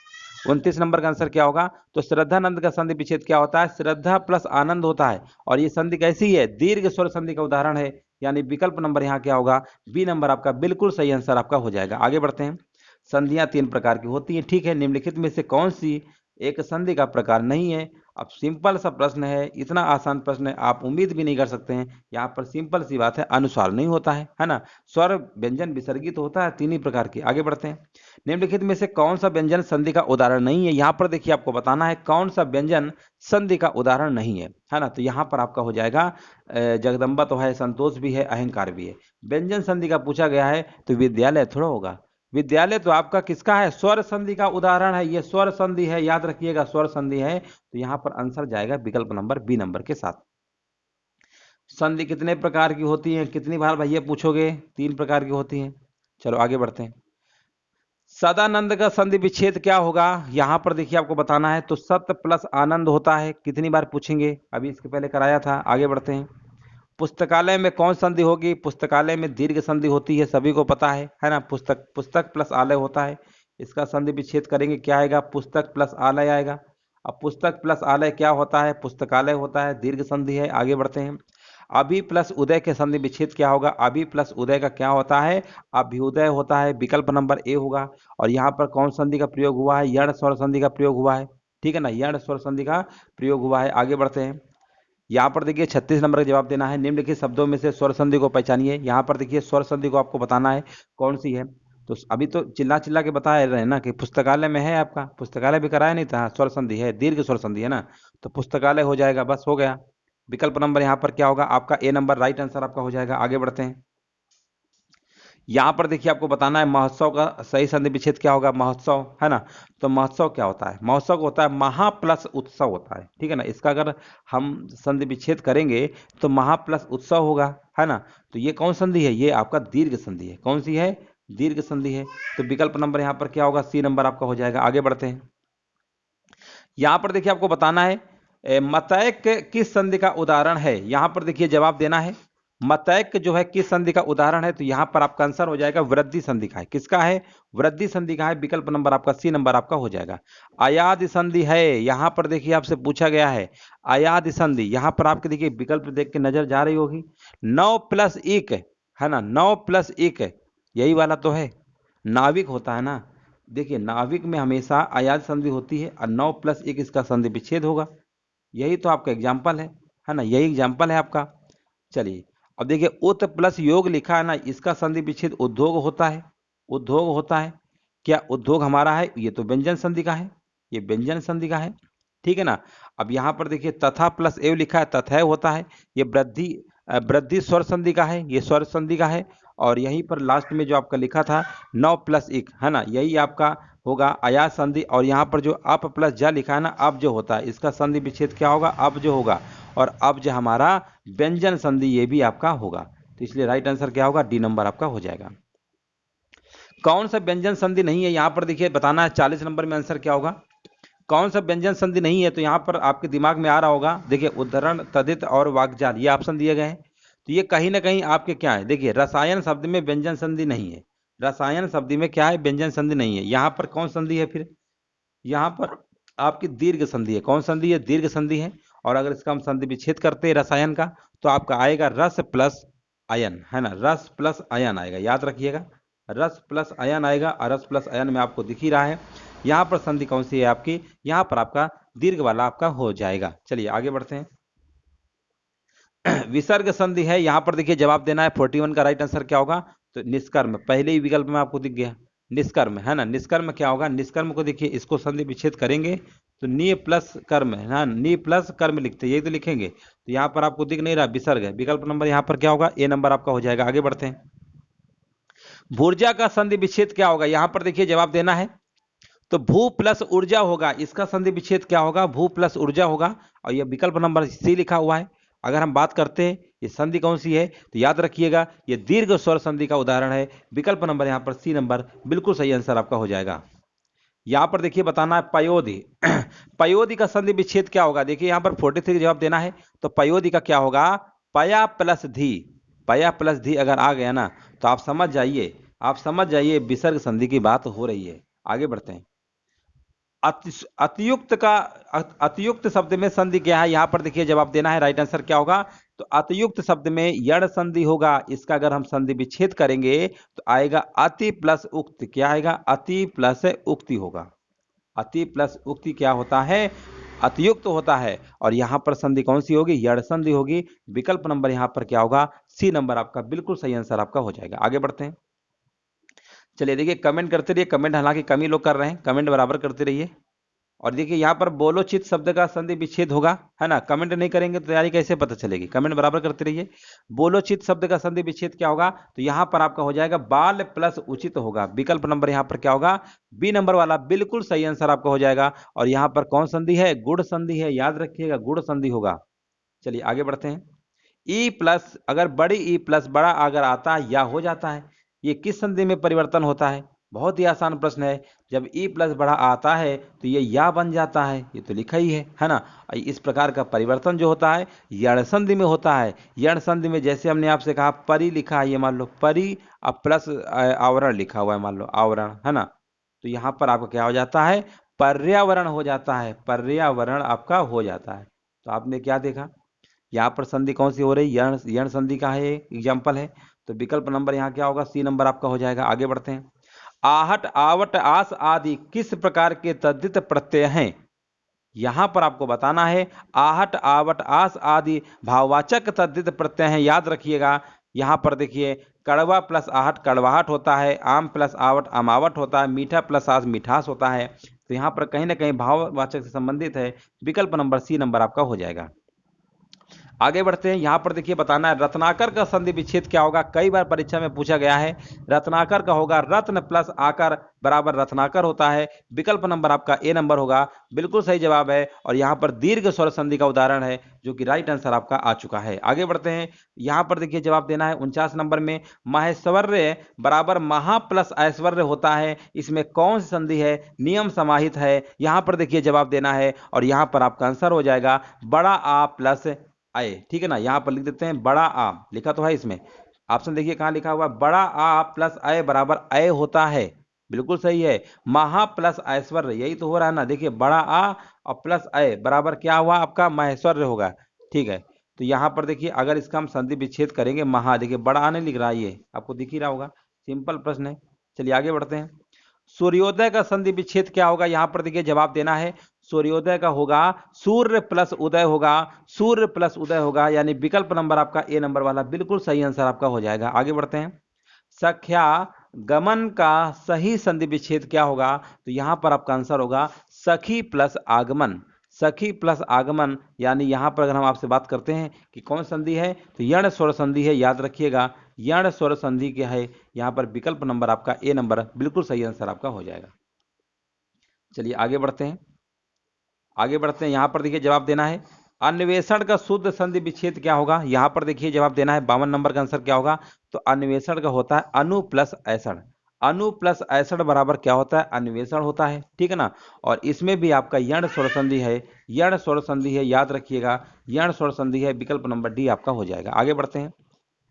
29 नंबर का आंसर क्या होगा? तो श्रद्धानंद का संधि विच्छेद क्या होता है? श्रद्धा प्लस आनंद होता है। और ये संधि कैसी है? दीर्घ स्वर संधि का उदाहरण है। यानी विकल्प नंबर यहाँ क्या होगा? बी नंबर आपका बिल्कुल सही आंसर आपका हो जाएगा। आगे बढ़ते हैं। संधियां 3 प्रकार की होती हैं, ठीक है। निम्नलिखित में से कौन सी एक संधि का प्रकार नहीं है? अब सिंपल सा प्रश्न है, इतना आसान प्रश्न है, आप उम्मीद भी नहीं कर सकते हैं। यहाँ पर सिंपल सी बात है, अनुस्वार नहीं होता है ना। स्वर व्यंजन विसर्गित तो होता है 3 ही प्रकार की। आगे बढ़ते हैं। निम्नलिखित में से कौन सा व्यंजन संधि का उदाहरण नहीं है? यहाँ पर देखिए आपको बताना है कौन सा व्यंजन संधि का उदाहरण नहीं है ना। तो यहाँ पर आपका हो जाएगा जगदम्बा तो है, संतोष भी है, अहंकार भी है। व्यंजन संधि का पूछा गया है तो विद्यालय थोड़ा होगा। विद्यालय तो आपका किसका है? स्वर संधि का उदाहरण है। ये स्वर संधि है, याद रखिएगा, स्वर संधि है। तो यहां पर आंसर जाएगा विकल्प नंबर बी नंबर के साथ। संधि कितने प्रकार की होती है? कितनी बार भैया पूछोगे? 3 प्रकार की होती है। चलो आगे बढ़ते हैं। सदानंद का संधि विच्छेद क्या होगा? यहां पर देखिए आपको बताना है। तो सत प्लस आनंद होता है। कितनी बार पूछेंगे? अभी इसके पहले कराया था। आगे बढ़ते हैं। पुस्तकालय में कौन संधि होगी? पुस्तकालय में दीर्घ संधि होती है, सभी को पता है ना। पुस्तक, पुस्तक प्लस आलय होता है। इसका संधि विच्छेद करेंगे, क्या आएगा? पुस्तक प्लस आलय आएगा। अब पुस्तक प्लस आलय क्या होता है? पुस्तकालय होता है, दीर्घ संधि है। आगे बढ़ते हैं। अभि प्लस उदय के संधि विच्छेद क्या होगा? अभि प्लस उदय का क्या होता है? अभ्युदय होता है। विकल्प नंबर ए होगा। और यहाँ पर कौन संधि का प्रयोग हुआ है? यण स्वर संधि का प्रयोग हुआ है, ठीक है ना। यण स्वर संधि का प्रयोग हुआ है। आगे बढ़ते हैं। यहाँ पर देखिए 36 नंबर का जवाब देना है। निम्नलिखित शब्दों में से स्वर संधि को पहचानिए। यहाँ पर देखिए स्वर संधि को आपको बताना है कौन सी है। तो अभी तो चिल्ला चिल्ला के बता रहे हैं ना कि पुस्तकालय में है, आपका पुस्तकालय भी कराया नहीं था। स्वर संधि है, दीर्घ स्वर संधि है ना। तो पुस्तकालय हो जाएगा, बस हो गया। विकल्प नंबर यहाँ पर क्या होगा? आपका ए नंबर राइट आंसर आपका हो जाएगा। आगे बढ़ते हैं। यहाँ पर देखिए आपको बताना है महोत्सव का सही संधि विच्छेद क्या होगा? महोत्सव, है ना। तो महोत्सव क्या होता है? महोत्सव होता है महा प्लस उत्सव होता है, ठीक है ना। इसका अगर हम संधि विच्छेद करेंगे तो महा प्लस उत्सव होगा, है ना। तो ये कौन संधि है? ये आपका दीर्घ संधि है। कौन सी है? दीर्घ संधि है। तो विकल्प नंबर यहाँ पर क्या होगा? सी नंबर आपका हो जाएगा। आगे बढ़ते हैं। यहाँ पर देखिए आपको बताना है मतैक किस संधि का उदाहरण है? यहाँ पर देखिए जवाब देना है। मतैक जो है किस संधि का उदाहरण है? तो यहाँ पर आपका आंसर हो जाएगा वृद्धि संधि का है। किसका है? वृद्धि संधि का है। विकल्प नंबर आपका सी नंबर आपका हो जाएगा। अयाद संधि है। यहाँ पर देखिए आपसे पूछा गया है अयाद संधि। यहाँ पर आपके देखिए विकल्प देख के नजर जा रही होगी। 9+1 है ना, 9+1 यही वाला तो है। नाविक होता है ना। देखिए नाविक में हमेशा अयाद संधि होती है और 9+1 इसका संधि विच्छेद होगा। यही तो आपका एग्जाम्पल है ना। यही एग्जाम्पल है आपका। चलिए अब देखिए उत प्लस योग लिखा है ना, इसका संधि विच्छेद उद्योग होता है। उद्योग होता है। क्या उद्योग हमारा है? ये तो व्यंजन संधि का है, ये व्यंजन संधि का है, ठीक है ना। अब यहाँ पर देखिए तथा प्लस एव लिखा है, तथैव होता है। ये वृद्धि वृद्धि स्वर संधि का है, ये स्वर संधि का है। और यहीं पर लास्ट में जो आपका लिखा था 9+1 है ना, यही आपका होगा अयाद संधि। और यहाँ पर जो अप प्लस ज लिखा है ना, अब जो होता है इसका संधि विच्छेद क्या होगा? अब जो होगा। और अब जो हमारा व्यंजन संधि ये भी आपका होगा। तो इसलिए राइट आंसर क्या होगा? डी नंबर आपका हो जाएगा। कौन सा व्यंजन संधि नहीं है? यहाँ पर देखिए बताना है 40 नंबर में आंसर क्या होगा? कौन सा व्यंजन संधि नहीं है? तो यहाँ पर आपके दिमाग में आ रहा होगा। देखिए उद्धरण, तदित और वाक्जाल ये ऑप्शन दिए गए हैं। तो ये कहीं ना कहीं आपके क्या है? देखिए रसायन शब्द में व्यंजन संधि नहीं है। रसायन शब्द में क्या है? व्यंजन संधि नहीं है। यहाँ पर कौन संधि है फिर? यहाँ पर आपकी दीर्घ संधि है। कौन संधि है? दीर्घ संधि है। और अगर इसका हम संधि विच्छेद करते हैं रसायन का तो आपका आएगा रस प्लस आयन, है ना। रस प्लस आयन आएगा, याद रखिएगा। रस प्लस अयन आएगा, अरस प्लस अयन में आपको दिख ही रहा है। यहाँ पर संधि कौन सी है आपकी, यहाँ पर आपका दीर्घ वाला आपका हो जाएगा। चलिए आगे बढ़ते हैं। विसर्ग संधि है, यहां पर देखिए जवाब देना है। 41 का राइट आंसर क्या होगा, तो निष्कर्म, पहले ही विकल्प में आपको दिख गया निष्कर्म, है ना। निष्कर्म क्या होगा, निष्कर्म को देखिए, इसको संधि विच्छेद करेंगे तो नि प्लस कर्म है ना, नि प्लस कर्म लिखते यही तो लिखेंगे, तो यहाँ पर आपको दिख नहीं रहा, विसर्ग है। विकल्प नंबर यहाँ पर क्या होगा, ए नंबर आपका हो जाएगा। आगे बढ़ते हैं। भूर्जा का संधि विच्छेद क्या होगा, यहां पर देखिए जवाब देना है। तो भू प्लस ऊर्जा होगा, इसका संधि विच्छेद क्या होगा, भू प्लस ऊर्जा होगा, और यह विकल्प नंबर सी लिखा हुआ है। अगर हम बात करते हैं ये संधि कौन सी है, तो याद रखिएगा ये दीर्घ स्वर संधि का उदाहरण है। विकल्प नंबर यहाँ पर सी नंबर बिल्कुल सही आंसर आपका हो जाएगा। यहाँ पर देखिए बताना है पयोधि। पयोधि का संधि विच्छेद क्या होगा, देखिए यहाँ पर 43 का जवाब देना है। तो पयोधि का क्या होगा, पया प्लस धी, पया प्लस धी अगर आ गया ना तो आप समझ जाइए, आप समझ जाइए विसर्ग संधि की बात हो रही है। आगे बढ़ते हैं। अतियुक्त का, अतियुक्त शब्द में संधि क्या है, यहां पर देखिए जवाब देना है। राइट आंसर क्या होगा, तो अतियुक्त शब्द में यण संधि होगा। इसका अगर हम संधि विच्छेद करेंगे तो आएगा अति प्लस उक्त, क्या आएगा, अति प्लस उक्ति होगा। अति प्लस उक्ति क्या होता है, अतियुक्त होता है। और यहां पर संधि कौन सी होगी, यण संधि होगी। विकल्प नंबर यहां पर क्या होगा, सी नंबर आपका बिल्कुल सही आंसर आपका हो जाएगा। आगे बढ़ते हैं। चलिए देखिए कमेंट करते रहिए, कमेंट हालांकि कम ही लोग कर रहे हैं, कमेंट बराबर करते रहिए। और देखिए यहाँ पर बोलोचित शब्द का संधि विच्छेद होगा, है ना। कमेंट नहीं करेंगे तो तैयारी कैसे पता चलेगी, कमेंट बराबर करते रहिए। बोलोचित शब्द का संधि विच्छेद क्या होगा, तो यहाँ पर आपका हो जाएगा बाल प्लस उचित होगा। विकल्प नंबर यहाँ पर क्या होगा, बी नंबर वाला बिल्कुल सही आंसर आपका हो जाएगा। और यहाँ पर कौन संधि है, गुण संधि है, याद रखिएगा गुण संधि होगा। चलिए आगे बढ़ते हैं। ई प्लस, अगर बड़ी ई प्लस बड़ा अगर आता है या हो जाता है, ये किस संधि में परिवर्तन होता है, बहुत ही आसान प्रश्न है। जब ई प्लस बड़ा आता है तो ये या बन जाता है, ये तो लिखा ही है ना। इस प्रकार का परिवर्तन जो होता है यण संधि में होता है। यण संधि में जैसे हमने आपसे कहा परि लिखा है, ये मान लो परि, अब प्लस आवरण लिखा हुआ है, मान लो आवरण, है ना। तो यहाँ पर आपका क्या हो जाता है, पर्यावरण हो जाता है, पर्यावरण आपका हो जाता है। तो आपने क्या देखा, यहाँ पर संधि कौन सी हो रही, यण संधि का है, एग्जाम्पल है। तो विकल्प नंबर यहाँ क्या होगा, सी नंबर आपका हो जाएगा। आगे बढ़ते हैं। आहट आवट आस आदि किस प्रकार के तद्धित प्रत्यय हैं, यहां पर आपको बताना है। आहट आवट आस आदि भाववाचक तद्धित प्रत्यय हैं, याद रखिएगा। यहां पर देखिए कड़वा प्लस आहट कड़वाहट होता है, आम प्लस आवट अमावट होता है, मीठा प्लस आस मिठास होता है। तो यहां पर कहीं ना कहीं भाववाचक से संबंधित है। विकल्प नंबर सी नंबर आपका हो जाएगा। आगे बढ़ते हैं। यहां पर देखिए बताना है रत्नाकर का संधि विच्छेद क्या होगा, कई बार परीक्षा में पूछा गया है। रत्नाकर का होगा रत्न प्लस आकर बराबर रत्नाकर होता है। विकल्प नंबर आपका ए नंबर होगा, बिल्कुल सही जवाब है। और यहां पर दीर्घ स्वर संधि का उदाहरण है, जो कि राइट आंसर आपका आ चुका है। आगे बढ़ते हैं। यहां पर देखिए जवाब देना है 49 नंबर में, माहेश्वर्य बराबर महा प्लस ऐश्वर्य होता है। इसमें कौन सी संधि है, नियम समाहित है, यहां पर देखिए जवाब देना है। और यहां पर आपका आंसर हो जाएगा बड़ा आ प्लस आए, ठीक है ना। यहां पर लिख देते हैं बड़ा आ, लिखा तो है इसमें, ऑप्शन देखिए कहां लिखा हुआ, बड़ा आ प्लस अय बराबर अय होता है, बिल्कुल सही है। महा प्लस ऐश्वर्य, यही तो हो रहा है ना। देखिए बड़ा आ और प्लस अय बराबर क्या हुआ आपका, महेश्वर्य होगा, ठीक है। तो यहां पर देखिए अगर इसका हम संधि विच्छेद करेंगे, महा, देखिए बड़ा आ नहीं लिख रहा है, ये आपको दिख ही रहा होगा, सिंपल प्रश्न है। चलिए आगे बढ़ते हैं। सूर्योदय का संधि विच्छेद क्या होगा, यहां पर देखिए जवाब देना है। सूर्योदय का होगा सूर्य प्लस उदय होगा, सूर्य प्लस उदय होगा, यानी विकल्प नंबर आपका ए नंबर वाला बिल्कुल सही आंसर आपका हो जाएगा। आगे बढ़ते हैं। सख्या गमन का सही संधि विच्छेद क्या होगा, तो यहां पर आपका आंसर होगा सखी प्लस आगमन, सखी प्लस आगमन। यानी यहां पर अगर हम आपसे बात करते हैं कि कौन संधि है, तो यण स्वर संधि है, याद रखिएगा यण स्वर संधि क्या है। यहां पर विकल्प नंबर आपका ए नंबर बिल्कुल सही आंसर आपका हो जाएगा। चलिए आगे बढ़ते हैं। आगे बढ़ते हैं। यहां पर देखिए जवाब देना है अन्वेषण का शुद्ध संधि विच्छेद क्या होगा, यहां पर देखिए जवाब देना है। 52 नंबर का आंसर क्या होगा, तो अन्वेषण का होता है अनु प्लस ऐसण, अनु प्लस ऐसण बराबर क्या होता है, अन्वेषण होता है, ठीक है ना। और इसमें भी आपका यण स्वर संधि है, यण स्वर संधि है, याद रखिएगा यण स्वर संधि है। विकल्प नंबर डी आपका हो जाएगा। आगे बढ़ते हैं।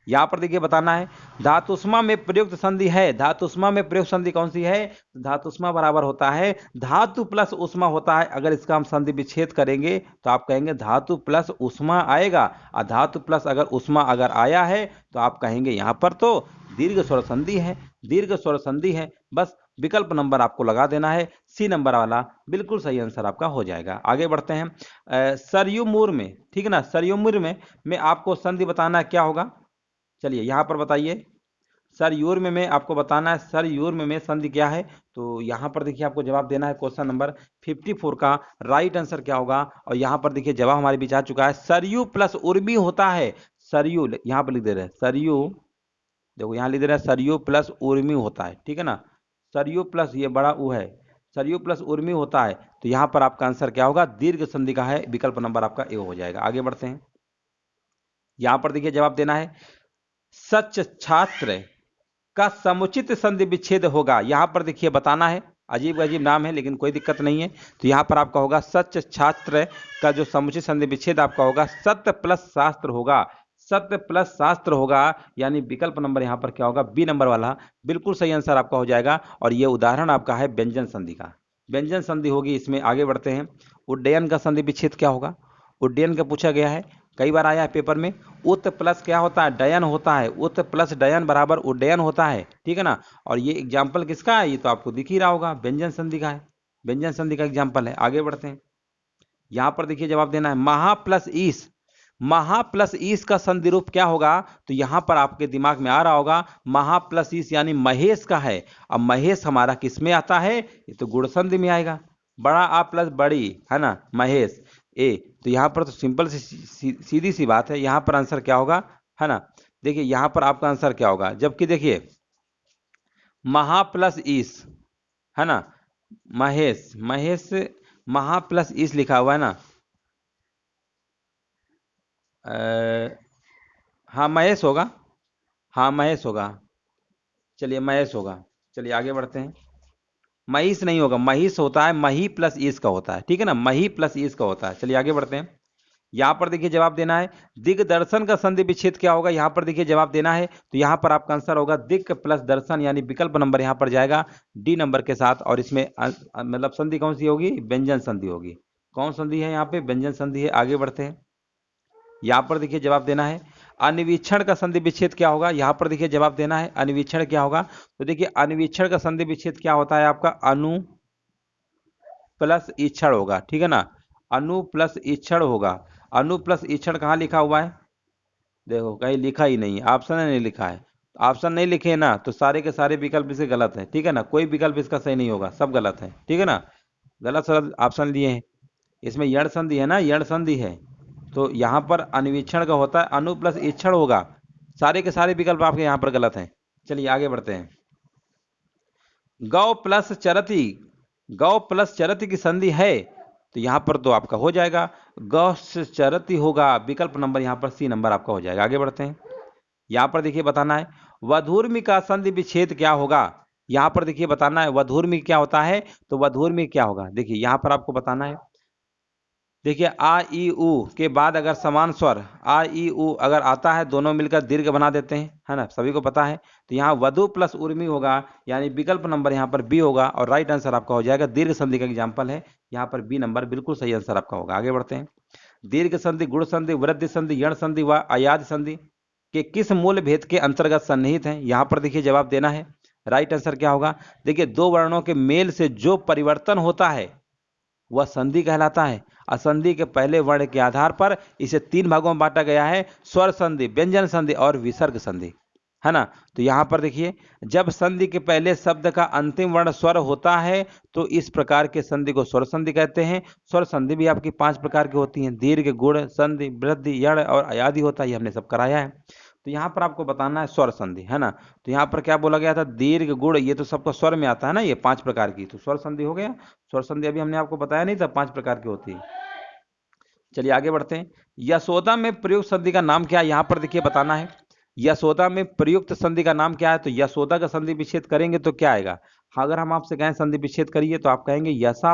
यहां पर देखिए बताना है धातुष्मा में प्रयुक्त संधि है, धातुष्मा में प्रयुक्त संधि कौन सी है, धातुष्मा बराबर होता है धातु प्लस उष्मा होता है। अगर इसका हम संधि विच्छेद करेंगे तो आप कहेंगे धातु प्लस उष्मा आएगा, और धातु प्लस अगर उष्मा अगर आया है तो आप कहेंगे यहां पर तो दीर्घ स्वर संधि है, दीर्घ स्वर संधि है। बस विकल्प नंबर आपको लगा देना है, सी नंबर वाला बिल्कुल सही आंसर आपका हो जाएगा। आगे बढ़ते हैं। सरयुमुर में, ठीक है ना, सरयुमुर में आपको संधि बताना है, क्या होगा? चलिए यहाँ पर बताइए। सरयुर में आपको बताना है, सरयुर में संधि क्या है? तो यहाँ पर देखिए आपको जवाब देना है। क्वेश्चन नंबर 54 का राइट आंसर क्या होगा? और यहाँ पर देखिए जवाब हमारे बीच आ चुका है, सरयू प्लस उर्मी होता है। सरयू यहाँ पर लिख दे रहे हैं, सरयू, देखो यहाँ लिख दे रहे हैं सरयू प्लस उर्मी होता है, ठीक है ना, सरयू प्लस ये बड़ा ऊ है, सरयू प्लस उर्मी होता है। तो यहाँ पर आपका आंसर क्या होगा? दीर्घ संधि का है, विकल्प नंबर आपका ए हो जाएगा। आगे बढ़ते हैं। यहाँ पर देखिए जवाब देना है, सच छात्र का समुचित संधि विच्छेद होगा। यहां पर देखिए बताना है, अजीब अजीब नाम है लेकिन कोई दिक्कत नहीं है। तो यहां पर आपका होगा सच छात्र का जो समुचित संधि विच्छेद आपका होगा सत्य प्लस शास्त्र होगा, सत्य प्लस शास्त्र होगा। यानी विकल्प नंबर यहां पर क्या होगा? बी नंबर वाला बिल्कुल सही आंसर आपका हो जाएगा। और ये उदाहरण आपका है व्यंजन संधि का, व्यंजन संधि होगी इसमें। आगे बढ़ते हैं। उड्डयन का संधि विच्छेद क्या होगा? उड्डयन का पूछा गया है, कई बार आया है पेपर में। उत प्लस क्या होता है? डयन होता है, उत प्लस डयन बराबर उड्डयन होता है, ठीक है ना। और ये एग्जाम्पल किसका है? ये तो आपको दिख ही रहा होगा, व्यंजन संधि का है, व्यंजन संधि का एग्जाम्पल है। आगे बढ़ते हैं। यहां पर देखिए जवाब देना है, महा प्लस ईस, महा प्लस ईस का संधि रूप क्या होगा? तो यहां पर आपके दिमाग में आ रहा होगा महा प्लस ईस यानी महेश का है। अब महेश हमारा किस में आता है? ये तो गुण संधि में आएगा, बड़ा आ प्लस बड़ी, है ना, महेश ए। तो यहां पर तो सिंपल सीधी सी बात है, यहां पर आंसर क्या होगा, है ना। देखिए यहां पर आपका आंसर क्या होगा? जबकि देखिए महा प्लस ईस, है ना, महेश, महेश महा प्लस ईस लिखा हुआ है ना। हाँ महेश होगा, हाँ महेश होगा, चलिए महेश होगा। चलिए आगे बढ़ते हैं। महिष नहीं होगा, महिष होता है, मही प्लस ईस का होता है, ठीक है ना, मही प्लस ईस का होता है। चलिए आगे बढ़ते हैं। यहां पर देखिए जवाब देना है, दिग्दर्शन का संधि विच्छेद क्या होगा? यहां पर देखिए जवाब देना है। तो यहां पर आपका आंसर होगा दिक् प्लस दर्शन, यानी विकल्प नंबर यहां पर जाएगा डी नंबर के साथ। और इसमें मतलब संधि कौन सी होगी? व्यंजन संधि होगी। कौन संधि है यहाँ पे? व्यंजन संधि है। आगे बढ़ते हैं। यहां पर देखिए जवाब देना है, अन्वीक्षण का संधि विच्छेद क्या होगा? यहां पर देखिए जवाब देना है, अन्वीक्षण क्या होगा? तो देखिए अन्वीक्षण का संधि विच्छेद क्या होता है आपका? अनु प्लस ईक्षण होगा, ठीक है ना, अनु प्लस ईक्षण होगा। अनु प्लस ईक्षण कहाँ लिखा हुआ है? देखो कहीं लिखा ही नहीं, ऑप्शन नहीं लिखा है। ऑप्शन नहीं लिखे ना तो सारे के सारे विकल्प इसके गलत है, ठीक है ना, कोई विकल्प इसका सही नहीं होगा, सब गलत है, ठीक है ना, गलत सलत ऑप्शन लिए हैं। इसमें यण संधि है ना, यण संधि है। तो यहाँ पर अन्वीक्षण का होता है अनु प्लस ईक्षण होगा। सारे के सारे विकल्प आपके यहाँ पर गलत हैं। चलिए आगे बढ़ते हैं। गौ प्लस चरती, गौ प्लस चरती की संधि है, तो यहां पर तो आपका हो जाएगा गौ से चरती होगा, विकल्प नंबर यहां पर सी नंबर आपका हो जाएगा। आगे बढ़ते हैं। यहां पर देखिए बताना है, वधूर्मी का संधि विच्छेद क्या होगा? यहां पर देखिए बताना है वधूर्मी क्या होता है, तो वधूर्मी क्या होगा? देखिए यहां पर आपको बताना है, देखिए आ ई उ के बाद अगर समान स्वर आ ई उ अगर आता है, दोनों मिलकर दीर्घ बना देते हैं, है ना, सभी को पता है। तो यहाँ वधु प्लस उर्मी होगा, यानी विकल्प नंबर यहाँ पर बी होगा। और राइट आंसर आपका हो जाएगा, दीर्घ संधि का एग्जाम्पल है यहाँ पर बी नंबर बिल्कुल सही आंसर आपका होगा। आगे बढ़ते हैं। दीर्घ संधि, गुण संधि, वृद्धि संधि, यण संधि व अयाद संधि के किस मूल भेद के अंतर्गत सन्निहित हैं? यहाँ पर देखिए जवाब देना है। राइट आंसर क्या होगा? देखिए दो वर्णों के मेल से जो परिवर्तन होता है वह संधि कहलाता है। असंधि के पहले वर्ण के आधार पर इसे तीन भागों में बांटा गया है, स्वर संधि, व्यंजन संधि और विसर्ग संधि, है ना। तो यहां पर देखिए जब संधि के पहले शब्द का अंतिम वर्ण स्वर होता है तो इस प्रकार के संधि को स्वर संधि कहते हैं। स्वर संधि भी आपकी 5 प्रकार की होती हैं, दीर्घ, गुण संधि, वृद्धि, यण और अयादि होता है, ये हमने सब कराया है। तो यहाँ पर आपको बताना है स्वर संधि, है ना। तो यहाँ पर क्या बोला गया था? दीर्घ, गुण, ये तो सबको स्वर में आता है ना, ये 5 प्रकार की, तो स्वर संधि हो गया। स्वर संधि अभी हमने आपको बताया नहीं था 5 प्रकार की होती है। चलिए आगे बढ़ते हैं। यशोदा में प्रयुक्त संधि का नाम क्या है? यहाँ पर देखिए बताना है, यशोदा में प्रयुक्त संधि का नाम क्या है? तो यशोदा का संधि विच्छेद करेंगे तो क्या आएगा? अगर हम आपसे कहें संधि विच्छेद करिए तो आप कहेंगे यशा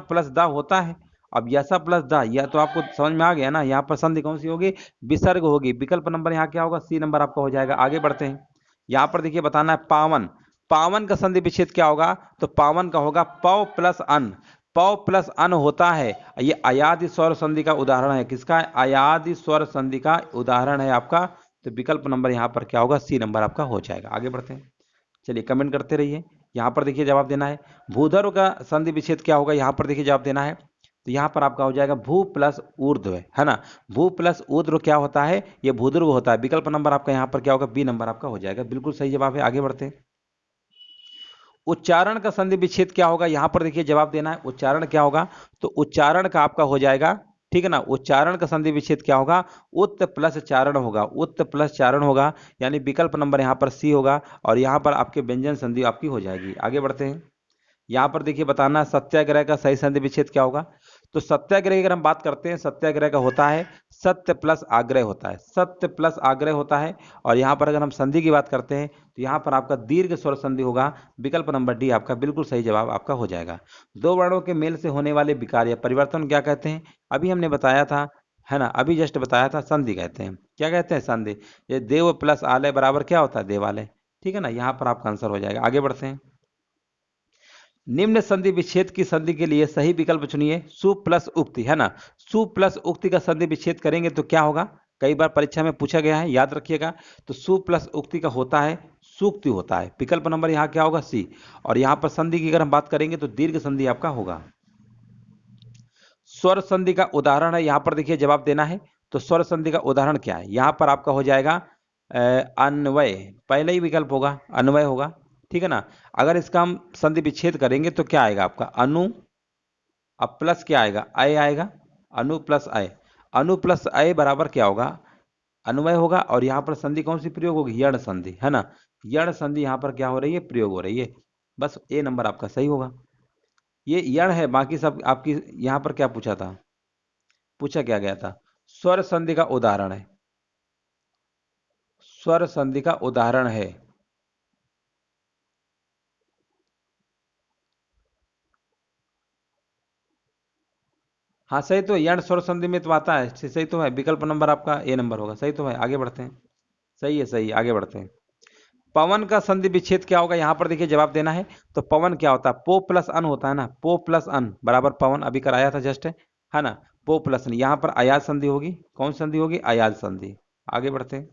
प्लस दा होता है। अब यशा प्लस दा, यह तो आपको समझ में आ गया ना। यहाँ पर संधि कौन सी होगी? विसर्ग होगी। विकल्प नंबर यहाँ क्या होगा? सी नंबर आपका हो जाएगा। आगे बढ़ते हैं। यहाँ पर देखिए बताना है पावन, पावन का संधि विच्छेद क्या होगा? तो पावन का होगा पौ प्लस अन, पौ प्लस अन होता है। ये अयादि स्वर संधि का उदाहरण है। किसका? अयादि स्वर संधि का उदाहरण है आपका तो विकल्प नंबर यहाँ पर क्या होगा, सी नंबर आपका हो जाएगा। आगे बढ़ते हैं, चलिए कमेंट करते रहिए। यहाँ पर देखिए जवाब देना है, भूधर्व का संधि विच्छेद क्या होगा, यहाँ पर देखिए जवाब देना है। तो यहाँ पर आपका हो जाएगा भू प्लस ऊर्ध्व, है ना। भू प्लस ऊर्ध्व क्या होता है, ये भूध्रुव होता है। विकल्प नंबर आपका यहाँ पर क्या होगा, बी नंबर आपका हो जाएगा, बिल्कुल सही जवाब है। आगे बढ़ते हैं, उच्चारण का संधि विच्छेद क्या होगा, यहां पर देखिए जवाब देना है। उच्चारण क्या होगा, तो उच्चारण का आपका हो जाएगा, ठीक है ना। उच्चारण का संधि विच्छेद क्या होगा, उत्त प्लस चारण होगा, उत्त प्लस चारण होगा, यानी विकल्प नंबर यहां पर सी होगा। और यहां पर आपके व्यंजन संधि आपकी हो जाएगी। आगे बढ़ते हैं, यहां पर देखिए बताना सत्याग्रह का सही संधि विच्छेद क्या होगा। तो सत्याग्रह की अगर हम बात करते हैं, सत्याग्रह का होता है सत्य प्लस आग्रह होता है, सत्य प्लस आग्रह होता है। और यहां पर अगर हम संधि की बात करते हैं तो यहां पर आपका दीर्घ स्वर संधि होगा। विकल्प नंबर डी आपका बिल्कुल सही जवाब आपका हो जाएगा। दो वर्णों के मेल से होने वाले विकार या परिवर्तन क्या कहते हैं, अभी हमने बताया था, है ना, अभी जस्ट बताया था, संधि कहते हैं। क्या कहते हैं, संधि। ये देव प्लस आलय बराबर क्या होता है, देवालय, ठीक है ना। यहां पर आपका आंसर हो जाएगा। आगे बढ़ते हैं, निम्न संधि विच्छेद की संधि के लिए सही विकल्प चुनिए। सु प्लस उक्ति, है ना, सु प्लस उक्ति का संधि विच्छेद करेंगे तो क्या होगा, कई बार परीक्षा में पूछा गया है, याद रखिएगा। तो सु प्लस उक्ति का होता है सूक्ति होता है। विकल्प नंबर यहाँ क्या होगा, सी। और यहाँ पर संधि की अगर हम बात करेंगे तो दीर्घ संधि आपका होगा। स्वर संधि का उदाहरण है, यहाँ पर देखिए जवाब देना है। तो स्वर संधि का उदाहरण क्या है, यहाँ पर आपका हो जाएगा अन्वय, पहले ही विकल्प होगा, अन्वय होगा, ठीक है ना। अगर इसका हम संधि विच्छेद करेंगे तो क्या आएगा आपका, अनु, अब प्लस क्या आएगा, अय आएगा, अनु प्लस अय, अनु प्लस अय बराबर क्या होगा, अन्वय होगा। और यहाँ पर संधि कौन सी प्रयोग होगी, यण संधि, है ना। यण संधि यहाँ पर क्या हो रही है, प्रयोग हो रही है। बस ए नंबर आपका सही होगा, ये यण है। बाकी सब आपकी यहाँ पर क्या पूछा था, पूछा क्या गया था, स्वर संधि का उदाहरण है, स्वर संधि का उदाहरण है। हाँ सही तो, यण स्वर संधि में तो आता है, सही तो है। विकल्प नंबर आपका ए नंबर होगा, सही तो है। आगे बढ़ते हैं, सही है, सही है। आगे बढ़ते हैं, पवन का संधि विच्छेद क्या होगा, यहां पर देखिए जवाब देना है। तो पवन क्या होता है, पो प्लस अन होता है ना, पो प्लस अन बराबर पवन, अभी कराया था जस्ट, है ना। पो प्लस अन, यहां पर अयाज संधि होगी, कौन संधि होगी, अयाज संधि। आगे बढ़ते हैं,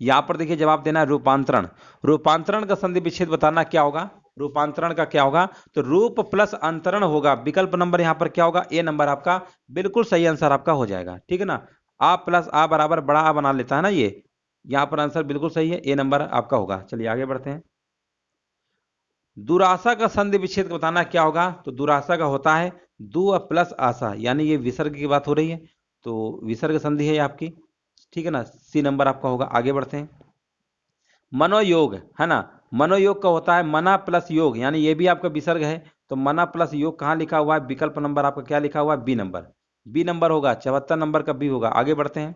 यहां पर देखिए जवाब देना है रूपांतरण, रूपांतरण का संधि विच्छेद बताना क्या होगा, रूपांतरण का क्या होगा, तो रूप प्लस अंतरण होगा। विकल्प नंबर यहां पर क्या होगा, ए नंबर आपका बिल्कुल सही आंसर आपका हो जाएगा, ठीक है ना। आ प्लस आ बराबर बड़ा आ बना लेता है ना ये, यहां पर आंसर बिल्कुल सही है, ए नंबर आपका होगा। चलिए आगे बढ़ते हैं, दुराशा का संधि विच्छेद बताना क्या होगा। तो दुराशा का होता है दु प्लस आशा, यानी ये विसर्ग की बात हो रही है, तो विसर्ग संधि है ये आपकी, ठीक है ना। सी नंबर आपका होगा। आगे बढ़ते हैं, मनोयोग, है ना, मनोयोग का होता है मना प्लस योग, यानी ये भी आपका विसर्ग है। तो मना प्लस योग कहाँ लिखा हुआ है, विकल्प नंबर आपका क्या लिखा हुआ है, बी नंबर, बी नंबर होगा, 74 नंबर का बी होगा। आगे बढ़ते हैं,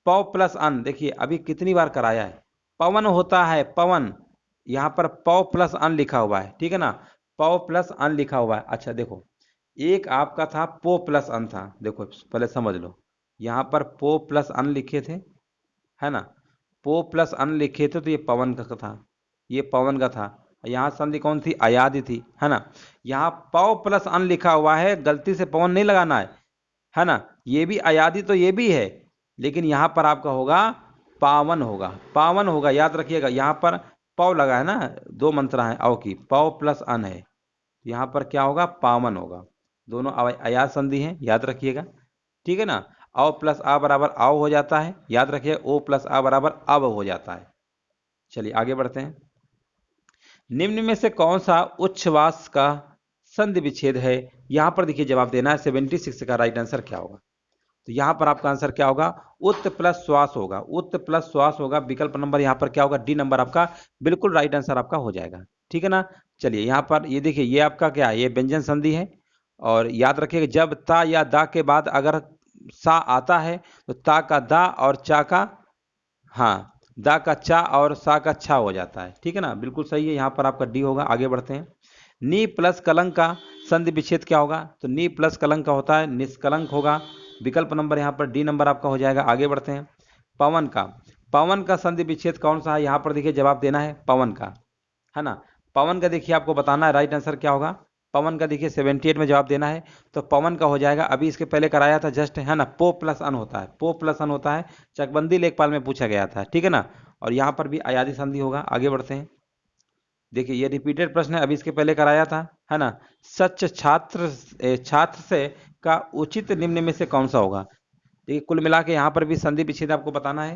पव प्लस अन, देखिए अभी कितनी बार कराया है, पवन होता है पवन, यहाँ पर पव प्लस अन लिखा हुआ है, ठीक है ना, पव प्लस अन लिखा हुआ है। अच्छा देखो, एक आपका था पो प्लस अन था, देखो पहले समझ लो, यहाँ पर पो प्लस अन लिखे थे, है ना, पो प्लस अन लिखे थे, तो ये पवन का था, ये पवन का था। यहाँ संधि कौन थी, अयादि थी, है ना। यहाँ पव प्लस अन लिखा हुआ है, गलती से पवन नहीं लगाना है ना। ये भी अयादि तो ये भी है, लेकिन यहाँ पर आपका होगा पावन होगा, पावन होगा, याद रखिएगा। यहाँ पर पव लगा है ना, दो मात्रा है अव की, पव प्लस अन है, यहाँ पर क्या होगा, पावन होगा। दोनों अयाद संधि हैं, याद रखिएगा, ठीक है ना। अव प्लस आ बराबर आव हो जाता है, याद रखिए। ओ प्लस आ बराबर अब हो जाता है। चलिए आगे बढ़ते हैं, निम्न में से कौन सा उच्छ्वास का संधि विच्छेद है, यहां पर देखिए जवाब देना है। 76 का राइट आंसर क्या होगा, तो यहां पर आपका आंसर क्या होगा, उत्त प्लस श्वास होगा, उत्त प्लस श्वास होगा। विकल्प नंबर यहां पर क्या होगा, डी नंबर आपका बिल्कुल राइट आंसर आपका हो जाएगा, ठीक है ना। चलिए यहां पर ये देखिए, ये आपका क्या है, ये व्यंजन संधि है। और याद रखिएगा, जब ता या दा के बाद अगर सा आता है तो ता का दा और चा का, हाँ, दा का चा और सा का छा हो जाता है, ठीक है ना, बिल्कुल सही है। यहाँ पर आपका डी होगा। आगे बढ़ते हैं, नी प्लस कलंक का संधि विच्छेद क्या होगा, तो नी प्लस कलंक का होता है निष्कलंक होगा। विकल्प नंबर यहाँ पर डी नंबर आपका हो जाएगा। आगे बढ़ते हैं, पवन का, पवन का संधि विच्छेद कौन सा है, यहाँ पर देखिए जवाब देना है, पवन का, है ना। पवन का देखिए आपको बताना है, राइट आंसर क्या होगा, पवन का देखिए 78 में जवाब देना है, तो पवन का हो जाएगा, अभी इसके पहले कराया था जस्ट, है ना, पो प्लस अन होता है, पो प्लस अन होता है, चकबंदी लेखपाल में पूछा गया था, ठीक है ना। और यहाँ पर भी अयादी संधि होगा। आगे बढ़ते हैं, देखिए ये रिपीटेड प्रश्न है, अभी इसके पहले कराया था, है ना। सच छात्र से का उचित निम्न में से कौन सा होगा। देखिए कुल मिला के यहाँ पर भी संधि विच्छेद आपको बताना है,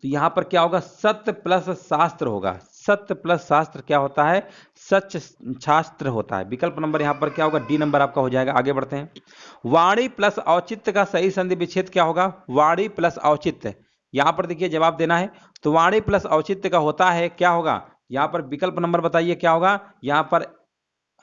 तो यहाँ पर क्या होगा, सत्य प्लस शास्त्र होगा। सत्य प्लस शास्त्र क्या होता है, सच शास्त्र होता है। विकल्प नंबर यहाँ पर क्या होगा, डी नंबर आपका हो जाएगा। आगे बढ़ते हैं, वाणी प्लस औचित्य का सही संधि विच्छेद क्या होगा, वाणी प्लस औचित्य। यहाँ पर देखिए जवाब देना है, तो वाणी प्लस औचित्य का होता है, क्या होगा यहाँ पर, विकल्प नंबर बताइए क्या होगा यहाँ पर।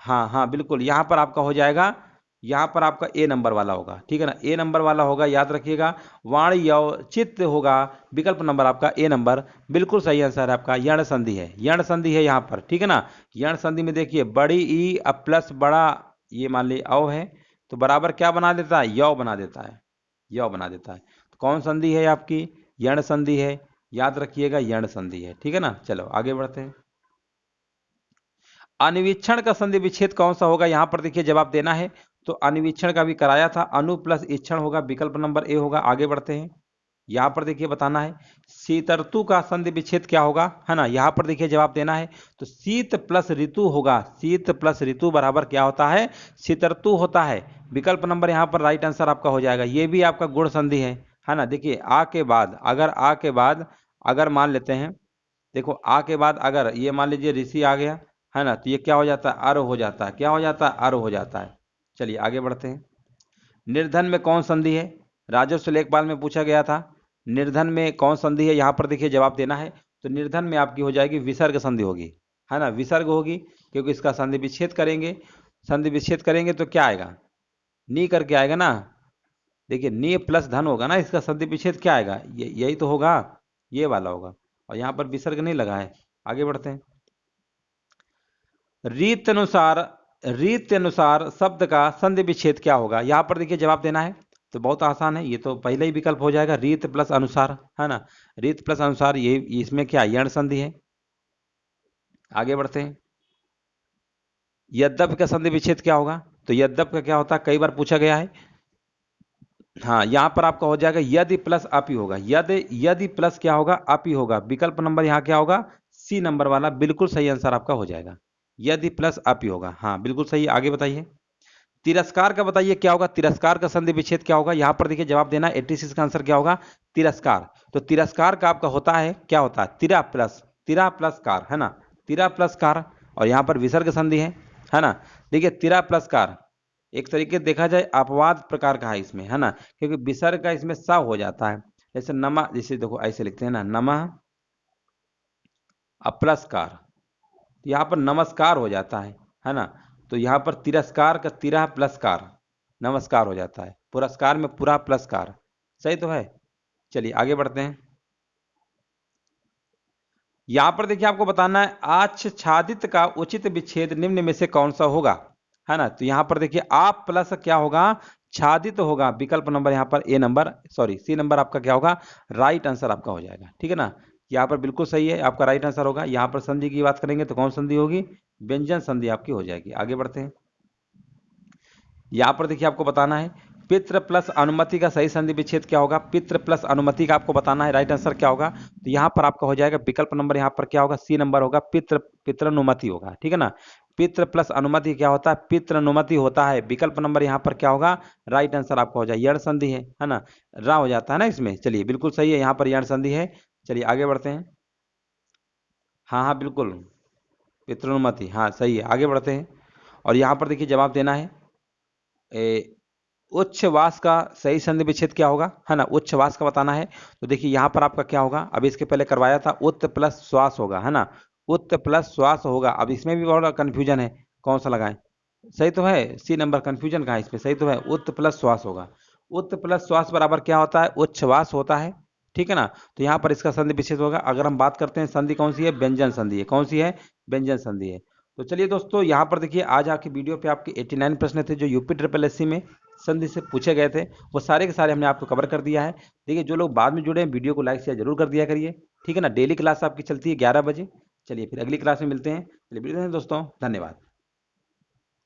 हाँ हाँ बिल्कुल, यहाँ पर आपका हो जाएगा, यहाँ पर आपका ए नंबर वाला होगा, ठीक है ना, ए नंबर वाला होगा, याद रखिएगा। वाणी औचित्य होगा, विकल्प नंबर आपका ए नंबर, बिल्कुल सही आंसर है आपका। यण संधि है, यण संधि है यहाँ पर, ठीक है ना। यण संधि में देखिए बड़ी ई अब प्लस बड़ा, ये मान ली औ है, तो बराबर क्या बना देता है, यौ बना देता है, यौ बना देता है। तो कौन संधि है आपकी, यण संधि है, याद रखिएगा यण संधि है, ठीक है ना। चलो आगे बढ़ते हैं, अन्वीक्षण का संधि विच्छेद कौन सा होगा, यहां पर देखिए जवाब देना है, तो अन्वीक्षण का भी कराया था, अनु प्लस इक्षण होगा, विकल्प नंबर ए होगा। आगे बढ़ते हैं, यहां पर देखिए बताना है, शीतर्तु का संधि विच्छेद क्या होगा, है ना, यहां पर देखिए जवाब देना है, तो शीत प्लस ऋतु होगा, शीत प्लस ऋतु बराबर क्या होता है, शीतर्तु होता है। विकल्प नंबर यहां पर राइट आंसर आपका हो जाएगा। ये भी आपका गुण संधि है ना। देखिए आ के बाद, अगर आ के बाद अगर मान लेते हैं, देखो आ के बाद अगर ये मान लीजिए ऋषि आ गया, है ना, तो ये क्या हो जाता है, अर हो जाता है, क्या हो जाता है, अर हो जाता है। चलिए आगे बढ़ते हैं, निर्धन में कौन संधि है, राजस्व लेखपाल में पूछा गया था, निर्धन में कौन संधि है, यहाँ पर देखिए जवाब देना है, तो निर्धन में आपकी हो जाएगी विसर्ग संधि होगी, है ना, विसर्ग होगी, क्योंकि इसका संधि विच्छेद करेंगे, संधि विच्छेद करेंगे तो क्या आएगा, नी करके आएगा ना। देखिए नी प्लस धन होगा ना, इसका संधि विच्छेद क्या आएगा, यही तो होगा, ये वाला होगा, और यहाँ पर विसर्ग नहीं लगा है। आगे बढ़ते हैं, रीत अनुसार, रीत अनुसार शब्द का संधि विच्छेद क्या होगा, यहां पर देखिए जवाब देना है, तो बहुत आसान है, ये तो पहले ही विकल्प हो जाएगा, रीत प्लस अनुसार, है ना, रीत प्लस अनुसार, ये इसमें क्या यण संधि है। आगे बढ़ते हैं, यद्यप का संधि विच्छेद क्या होगा, तो यद्यप का क्या होता है, कई बार पूछा गया है। हाँ यहां पर आपका हो जाएगा यदि प्लस अपि होगा, यदि यदि प्लस क्या होगा, अपि होगा। विकल्प नंबर यहाँ क्या होगा, सी नंबर वाला, बिल्कुल सही आंसर आपका हो जाएगा, यदि प्लस अपि होगा, हाँ बिल्कुल सही। आगे बताइए, तिरस्कार का बताइए क्या होगा, तिरस्कार का संधि विच्छेद क्या होगा, यहां पर देखिए जवाब देना, 86 का आंसर क्या होगा, तिरस्कार। तो तिरस्कार का आपका होता है, क्या होता है, तिरा प्लस कार, है ना, तिरा प्लस कार, और यहां पर विसर्ग संधि है ना। देखिए तिरा प्लस कार एक तरीके देखा जाए अपवाद प्रकार का है इसमें, है ना, क्योंकि विसर्ग का इसमें सा हो जाता है, जैसे नमा, जैसे देखो ऐसे लिखते हैं ना, नमः अप्लसकार, यहाँ पर नमस्कार हो जाता है ना। तो यहाँ पर तिरस्कार का तिरा प्लसकार, नमस्कार हो जाता है, पुरस्कार में पूरा प्लसकार, सही तो है। चलिए आगे बढ़ते हैं, यहाँ पर देखिए आपको बताना है, आच्छादित का उचित विच्छेद निम्न में से कौन सा होगा, है ना। तो यहाँ पर देखिए आप प्लस क्या होगा, छादित होगा, विकल्प नंबर यहाँ पर ए नंबर, सॉरी सी नंबर आपका क्या होगा, राइट आंसर आपका हो जाएगा, ठीक है ना। यहाँ पर बिल्कुल सही है, आपका राइट आंसर होगा। यहाँ पर संधि की बात करेंगे तो कौन संधि होगी, व्यंजन संधि आपकी हो जाएगी। आगे बढ़ते हैं, यहाँ पर देखिए आपको बताना है, पितृ प्लस अनुमति का सही संधि विच्छेद क्या होगा, पितृ प्लस अनुमति का आपको बताना है, राइट आंसर क्या होगा, तो यहाँ पर आपका हो जाएगा विकल्प नंबर यहाँ पर क्या होगा, सी नंबर होगा, पितृनुमति होगा, ठीक है ना। पितृ प्लस अनुमति क्या होता है, पितृनुमति होता है। विकल्प नंबर यहाँ पर क्या होगा, राइट आंसर आपका हो जाए, यण संधि है ना, रा हो जाता है ना इसमें। चलिए बिल्कुल सही है, यहाँ पर यण संधि है। चलिए आगे बढ़ते हैं, हाँ हाँ बिल्कुल, पितृनुमति, हाँ सही है। आगे बढ़ते हैं, और यहाँ पर देखिए जवाब देना है, उच्छ्वास का सही संधि विच्छेद क्या होगा, है ना, उच्छ्वास का बताना है। तो देखिए यहाँ पर आपका क्या होगा, अभी इसके पहले करवाया था, उत्त प्लस श्वास होगा, है ना, उत्त प्लस श्वास होगा। अब इसमें भी बड़ा कंफ्यूजन है, कौन सा लगाएं, सही तो है, सी नंबर, कंफ्यूजन कहाँ है इसमें, सही तो है, उत्त प्लस श्वास होगा। उत्त प्लस श्वास बराबर क्या होता है, उच्छ्वास होता है, ठीक है ना। तो यहाँ पर इसका संधि विच्छेद होगा। अगर हम बात करते हैं संधि कौन सी है, व्यंजन संधि है, कौन सी है, व्यंजन संधि है। तो चलिए दोस्तों, यहाँ पर देखिए आज आपकी वीडियो पे आपके 89 प्रश्न थे जो यूपी ट्रिपल एससी में संधि से पूछे गए थे, वो सारे के सारे हमने आपको कवर कर दिया है। देखिए जो लोग बाद में जुड़े हैं, वीडियो को लाइक शेयर जरूर कर दिया करिए, ठीक है ना। डेली क्लास आपकी चलती है 11 बजे। चलिए फिर अगली क्लास में मिलते हैं, चलिए मिलते हैं दोस्तों, धन्यवाद।